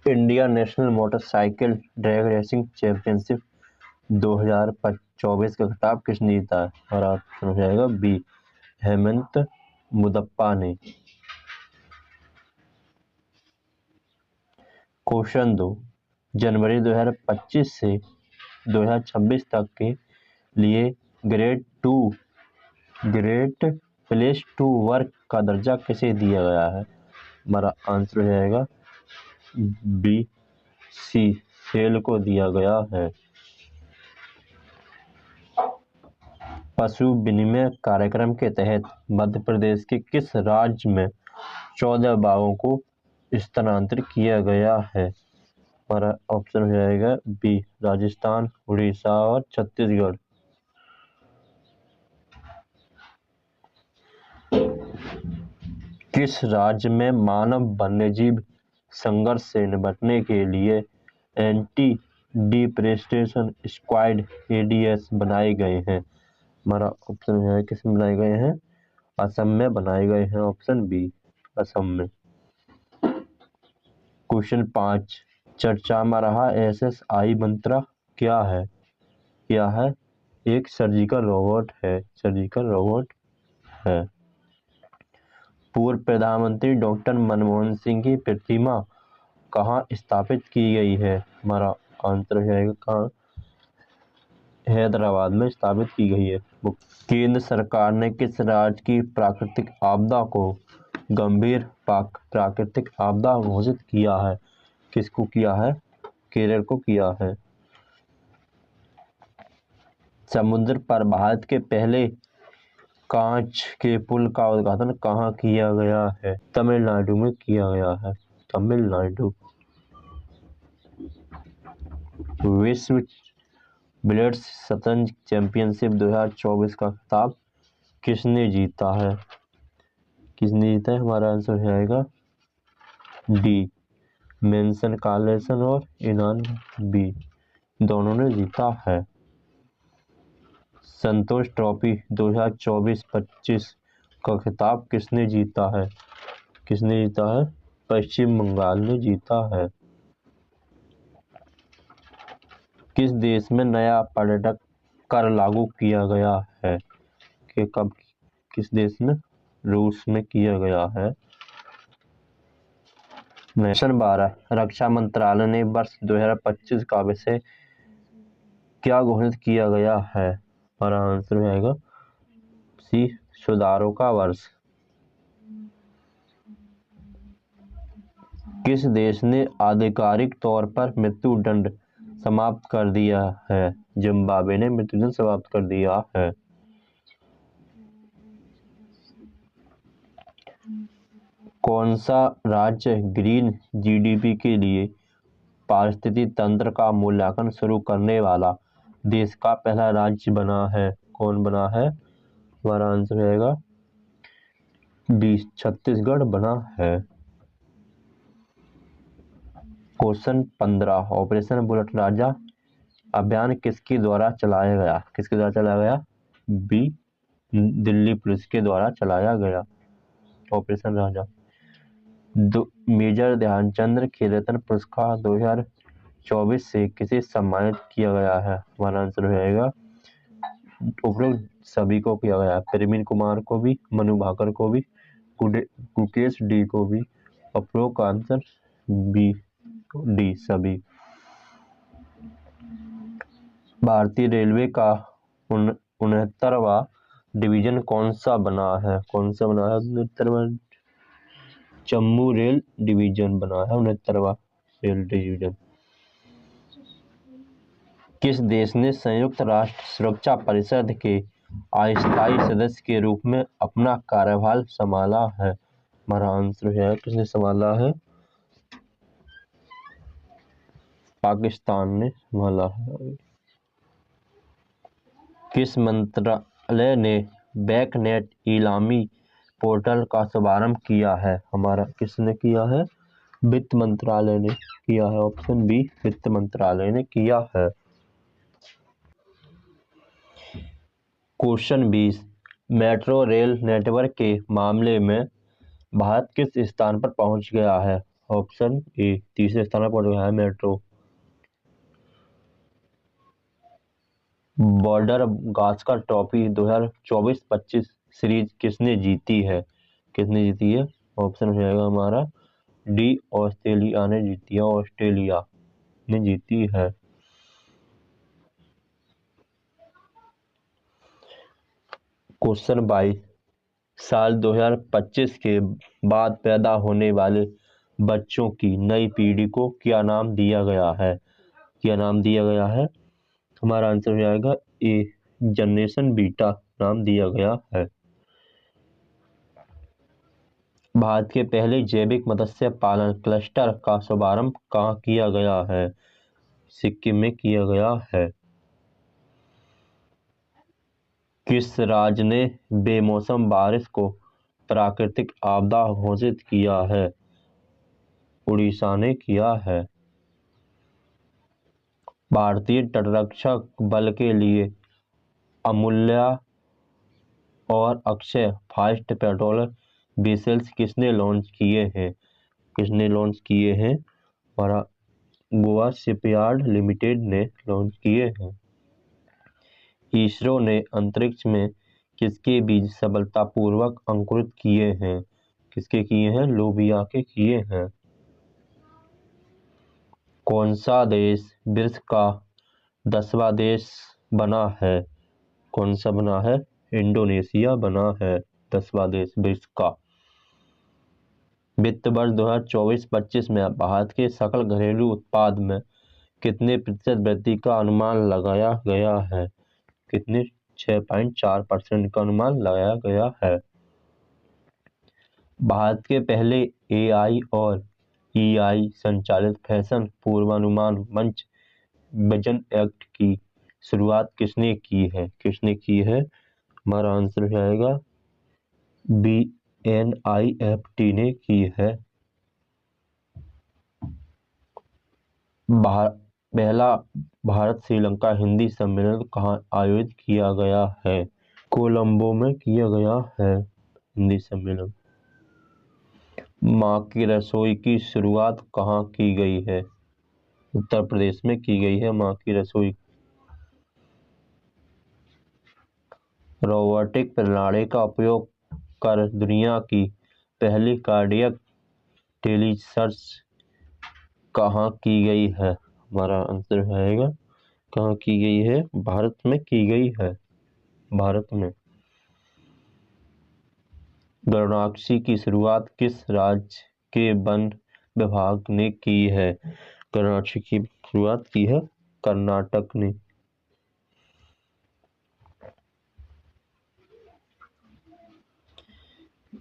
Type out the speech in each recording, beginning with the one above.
India national motorcycle drag racing championship 2024 का खिताब किसने जीता है? और ऑप्शन हो जाएगा बी, हेमंत मुदप्पा ने। क्वेश्चन 2, जनवरी 2025 से 2026 तक के लिए ग्रेट प्लेस टू वर्क का दर्जा किसे दिया गया है? हमारा आंसर हो जाएगा बी, सी, सेल को दिया गया है। पशु विनिमय कार्यक्रम के तहत मध्य प्रदेश के किस राज्य में 14 बाघों को स्थानांतरित किया गया है? हमारा ऑप्शन हो जाएगा बी, राजस्थान, उड़ीसा और छत्तीसगढ़। किस राज्य में मानव वन्यजीव संघर्ष से निपटने के लिए एंटी डिफॉरेस्टेशन स्क्वाड एडीएस बनाए गए हैं? हमारा ऑप्शन है किस में बनाए गए हैं? असम में बनाए गए हैं। ऑप्शन बी, असम में। क्वेश्चन 5, चर्चा में रहा एसएसआई मंत्रा क्या है? क्या है? एक सर्जिकल रोबोट है। पूर्व प्रधानमंत्री डॉक्टर मनमोहन सिंह की प्रतिमा कहाँ स्थापित की गई है? हमारा आंसर है कहाँ? हैदराबाद में स्थापित की गई है। केंद्र सरकार ने किस राज्य की प्राकृतिक आपदा को गंभीर प्राकृतिक आपदा घोषित किया है? किसको किया है? केरल को किया है। समुद्र पर भारत के पहले कांच के पुल का उद्घाटन कहाँ किया गया है? तमिलनाडु में किया गया है। तमिलनाडु। विश्व ब्लिट्ज शतरंज चैंपियनशिप 2024 का खिताब किसने जीता है? किसने जीता है? हमारा आंसर हो जाएगा डी, मेंसन कार्लसन और इनान बी, दोनों ने जीता है। संतोष ट्रॉफी 2024-25 का खिताब किसने जीता है? किसने जीता है? पश्चिम बंगाल ने जीता है। किस देश में नया पर्यटक कर लागू किया गया है? कि कब, किस देश में? रूस में किया गया है। क्वेश्चन 12, रक्षा मंत्रालय ने वर्ष 2025 का विषय क्या घोषित किया गया है? हमारा आंसर हो जाएगा सी, सुधारों का वर्ष। किस देश ने आधिकारिक तौर पर मृत्युदंड समाप्त कर दिया है? जिम्बाब्वे ने मृत्युदंड समाप्त कर दिया है। कौन सा राज्य ग्रीन जीडीपी के लिए पारिस्थितिकी तंत्र का मूल्यांकन शुरू करने वाला देश का पहला राज्य बना है? कौन बना है? हमारा आंसर रहेगा बी, छत्तीसगढ़ बना है। क्वेश्चन 15, ऑपरेशन बुलेट राजा अभियान किसके द्वारा चलाया गया? किसके द्वारा चलाया गया? बी, दिल्ली पुलिस के द्वारा चलाया गया ऑपरेशन राजा। मेजर ध्यानचंद खेल रत्न पुरस्कार 2024 से किसे सम्मानित किया गया है? हमारा आंसर हो जाएगा उपरोक्त सभी को किया गया है। प्रवीण कुमार को भी, मनु भाकर को भी, गुकेश डी को भी। उपरोक्त आंसर बी, डी, सभी। भारतीय रेलवे का 69वां डिवीजन कौन सा बना है? कौन सा बना है? 69वां जम्मू रेल डिवीजन बना है। 69वां रेल डिवीजन। किस देश ने संयुक्त राष्ट्र सुरक्षा परिषद के अस्थायी सदस्य के रूप में अपना कार्यभार संभाला है? हमारा आंसर है किसने संभाला है? पाकिस्तान ने संभाला है। किस मंत्रालय ने बैकनेट ईलामी पोर्टल का शुभारंभ किया है? हमारा किसने किया है? वित्त मंत्रालय ने किया है। ऑप्शन बी, वित्त मंत्रालय ने किया है। क्वेश्चन 20, मेट्रो रेल नेटवर्क के मामले में भारत किस स्थान पर पहुंच गया है? Option A. तीसरे स्थान पर पहुंच गया है मेट्रो। बॉर्डर गास्कर ट्रॉफी 2024-25 सीरीज किसने जीती है? किसने जीती है? ऑप्शन हो जाएगा हमारा डी, ऑस्ट्रेलिया ने जीती है। ऑस्ट्रेलिया ने जीती है। क्वेश्चन 22, साल 2025 के बाद पैदा होने वाले बच्चों की नई पीढ़ी को क्या नाम दिया गया है? क्या नाम दिया गया है? हमारा आंसर हो जाएगा ए, जनरेशन बीटा नाम दिया गया है। भारत के पहले जैविक मत्स्य पालन क्लस्टर का शुभारंभ कहाँ किया गया है? सिक्किम में किया गया है। किस राज्य ने बेमौसम बारिश को प्राकृतिक आपदा घोषित किया है? उड़ीसा ने किया है। भारतीय तटरक्षक बल के लिए अमूल्य और अक्षय फास्ट पेट्रोल वेसल्स किसने लॉन्च किए हैं? किसने लॉन्च किए हैं? हमारा गोवा शिपयार्ड लिमिटेड ने लॉन्च किए हैं। इसरो ने अंतरिक्ष में किसके बीज सफलतापूर्वक अंकुरित किए हैं? किसके किए हैं? लोबिया के किए हैं। कौन सा देश विश्व का 10वां देश बना है? कौन सा बना है? इंडोनेशिया बना है 10वां देश विश्व का। वित्त वर्ष 2024-25 में भारत के सकल घरेलू उत्पाद में कितने प्रतिशत वृद्धि का अनुमान लगाया गया है? कितने? 6.4% का अनुमान लगाया गया है। भारत के पहले AI और EI संचालित फैशन पूर्वानुमान मंच विजन एक्ट की शुरुआत किसने की है? किसने की है? हमारा आंसर हो जाएगा BNIFT ने की है। पहला भारत श्रीलंका हिंदी सम्मेलन कहाँ आयोजित किया गया है? कोलंबो में किया गया है हिंदी सम्मेलन। माँ की रसोई की शुरुआत कहाँ की गई है? उत्तर प्रदेश में की गई है माँ की रसोई। रोबोटिक प्रणाली का उपयोग कर दुनिया की पहली कार्डियक टेलीसर्च कहाँ की गई है? हमारा आंसर रहेगा कहाँ की गई है? भारत में की गई है। भारत में। गरुड़ाक्षी की शुरुआत किस राज्य के वन विभाग ने की है? गरुड़ाक्षी की शुरुआत की है कर्नाटक ने।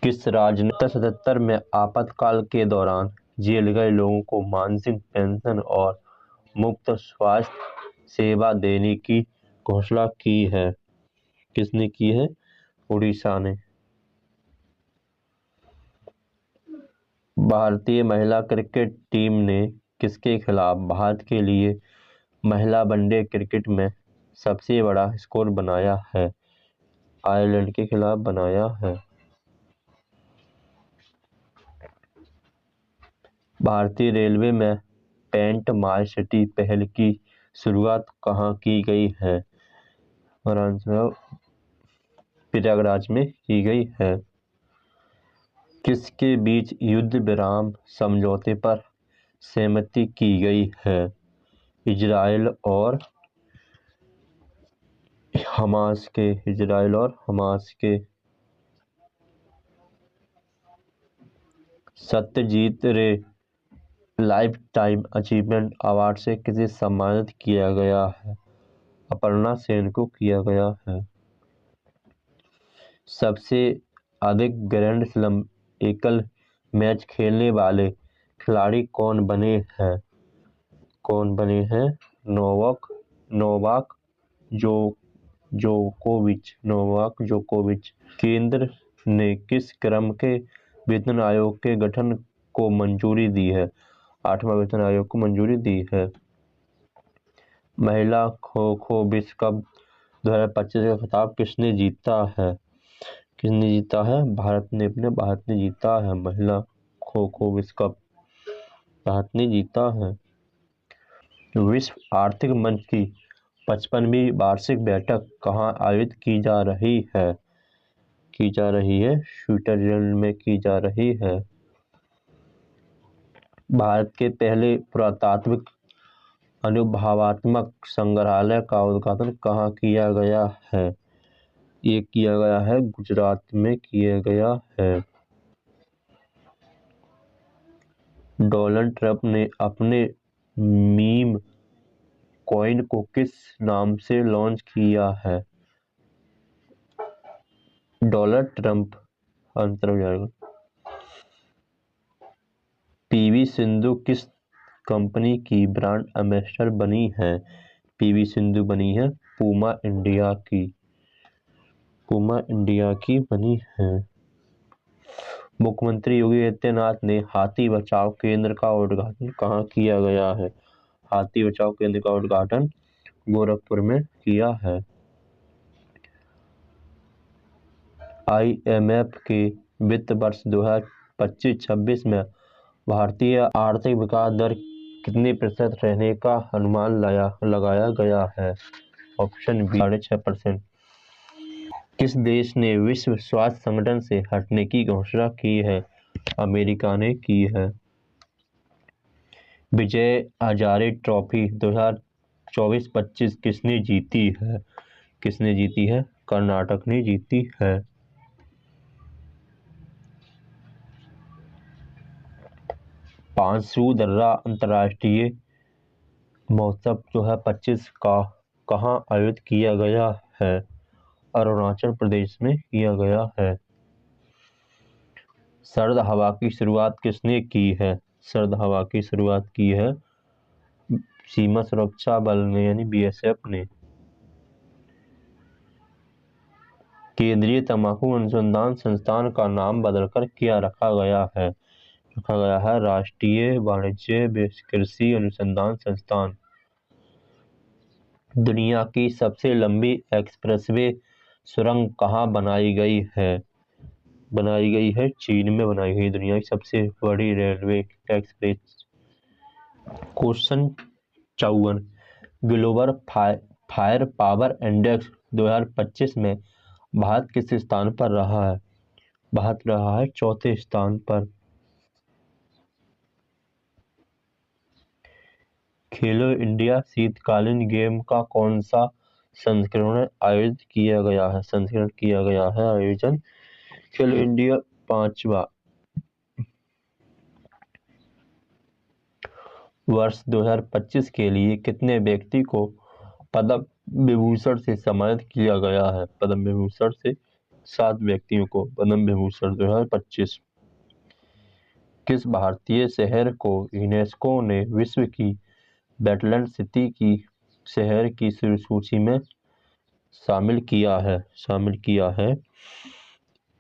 किस राज्य ने 1977 में आपातकाल के दौरान जेल गए लोगों को मानसिक पेंशन और मुफ्त स्वास्थ्य सेवा देने की घोषणा की है? किसने की है? उड़ीसा ने। भारतीय महिला क्रिकेट टीम ने किसके खिलाफ भारत के लिए महिला वनडे क्रिकेट में सबसे बड़ा स्कोर बनाया है? आयरलैंड के खिलाफ बनाया है। भारतीय रेलवे में पेंट माई सिटी पहल की शुरुआत कहाँ की गई है? और आंसर प्रयागराज में की गई है। किसके बीच युद्ध विराम समझौते पर सहमति की गई है? इजराइल और हमास के। इजराइल और हमास के। सत्यजीत रे लाइफ टाइम अचीवमेंट अवार्ड से किसे सम्मानित किया गया है? अपर्णा सेन को किया गया है। सबसे अधिक ग्रैंड स्लैम एकल मैच खेलने वाले खिलाड़ी कौन बने हैं? कौन बने हैं? नोवाक जोकोविच। केंद्र ने किस क्रम के वेतन आयोग के गठन को मंजूरी दी है? 8वां वेतन आयोग को मंजूरी दी है। महिला खो खो विश्व कप 2025 का खिताब किसने जीता है? किसने जीता है? भारत ने जीता है महिला खो खो विश्व कप। भारत ने जीता है। विश्व आर्थिक मंच की 55वीं वार्षिक बैठक कहाँ आयोजित की जा रही है? स्विट्जरलैंड में की जा रही है। भारत के पहले पुरातात्विक अनुभवात्मक संग्रहालय का उद्घाटन कहाँ किया गया है? ये किया गया है गुजरात में किया गया है। डोनाल्ड ट्रंप ने अपने मीम कॉइन को किस नाम से लॉन्च किया है? डोनाल्ड ट्रंप आंसर हो जाएगा। पीवी सिंधु किस कंपनी की ब्रांड एम्बेसडर बनी है? पीवी सिंधु बनी है पूमा इंडिया की बनी है। मुख्यमंत्री योगी आदित्यनाथ ने हाथी बचाओ केंद्र का उद्घाटन कहाँ किया गया है? हाथी बचाओ केंद्र का उद्घाटन गोरखपुर में किया है। IMF के वित्त वर्ष 2025-26 में भारतीय आर्थिक विकास दर कितने प्रतिशत रहने का अनुमान लगाया गया है? Option B 6.5%। किस देश ने विश्व स्वास्थ्य संगठन से हटने की घोषणा की है? अमेरिका ने की है। विजय हजारे ट्रॉफी 2024-25 किसने जीती है? कर्नाटक ने जीती है। पांचू दर्रा अंतर्राष्ट्रीय महोत्सव 2025 का कहाँ आयोजित किया गया है? अरुणाचल प्रदेश में किया गया है। सर्द हवा की शुरुआत किसने की है? सर्द हवा की शुरुआत की है सीमा सुरक्षा बल ने यानी BSF ने। केंद्रीय तंबाकू अनुसंधान संस्थान का नाम बदलकर क्या रखा गया है? राष्ट्रीय वाणिज्य कृषि अनुसंधान संस्थान। दुनिया की सबसे लंबी एक्सप्रेसवे सुरंग कहाँ बनाई गई है? चीन में बनाई गई दुनिया की सबसे बड़ी railway express. Question 54 global fire power index 2025 में भारत किस स्थान पर रहा है? भारत रहा है चौथे स्थान पर। खेलो इंडिया शीतकालीन गेम का कौन सा संस्करण आयोजित किया गया है? आयोजन खेलो इंडिया 5वां। वर्ष 2025 के लिए कितने व्यक्ति को पद्म विभूषण से सम्मानित किया गया है? पद्म विभूषण से 7 व्यक्तियों को पद्म विभूषण 2025। किस भारतीय शहर को यूनेस्को ने विश्व की वेटलैंड सिटी की शहर की सूची में शामिल किया है?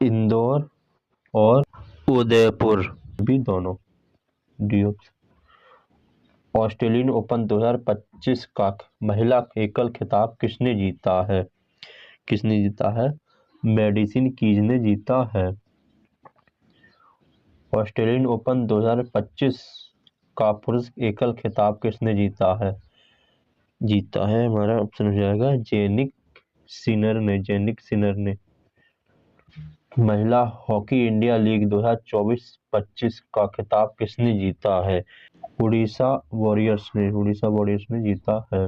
इंदौर और उदयपुर भी दोनों। ऑस्ट्रेलियन ओपन 2025 का महिला एकल खिताब किसने जीता है? मेडिसन कीज ने जीता है। ऑस्ट्रेलियन ओपन 2025 का पुरुष एकल खिताब किसने जीता है? हमारा ऑप्शन हो जाएगा जेनिक सिनर ने। महिला हॉकी इंडिया लीग 2024-25 का खिताब किसने जीता है? उड़ीसा वॉरियर्स ने जीता है।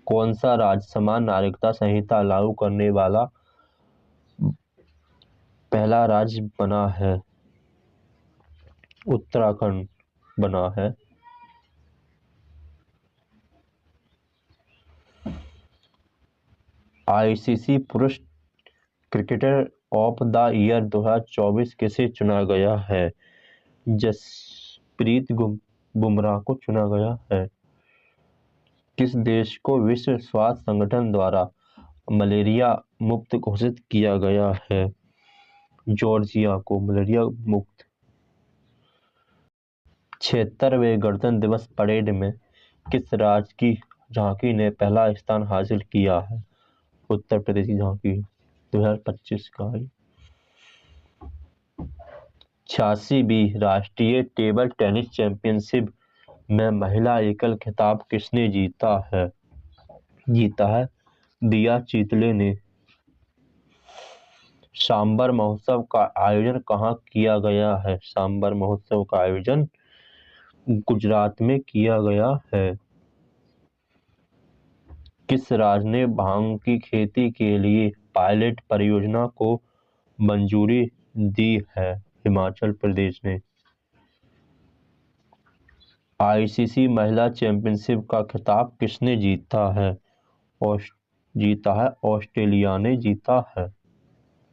कौन सा राज्य समान नागरिकता संहिता लागू करने वाला पहला राज्य बना है? उत्तराखंड बना है। ICC पुरुष क्रिकेटर ऑफ द ईयर 2024 किसे चुना गया है? जसप्रीत बुमराह को चुना गया है। किस देश को विश्व स्वास्थ्य संगठन द्वारा मलेरिया मुक्त घोषित किया गया है? जॉर्जिया को मलेरिया मुक्त। 76वें गणतंत्र दिवस परेड में किस राज्य की झांकी ने पहला स्थान हासिल किया है? उत्तर प्रदेश की झांकी 2025 का है। 86वीं राष्ट्रीय टेबल टेनिस चैंपियनशिप में महिला एकल खिताब किसने जीता है? दिया चितले ने। सांबर महोत्सव का आयोजन कहाँ किया गया है? सांबर महोत्सव का आयोजन गुजरात में किया गया है। किस राज्य ने भांग की खेती के लिए पायलट परियोजना को मंजूरी दी है? हिमाचल प्रदेश ने। आईसीसी महिला चैंपियनशिप का खिताब किसने जीता है? ऑस्ट्रेलिया ने जीता है।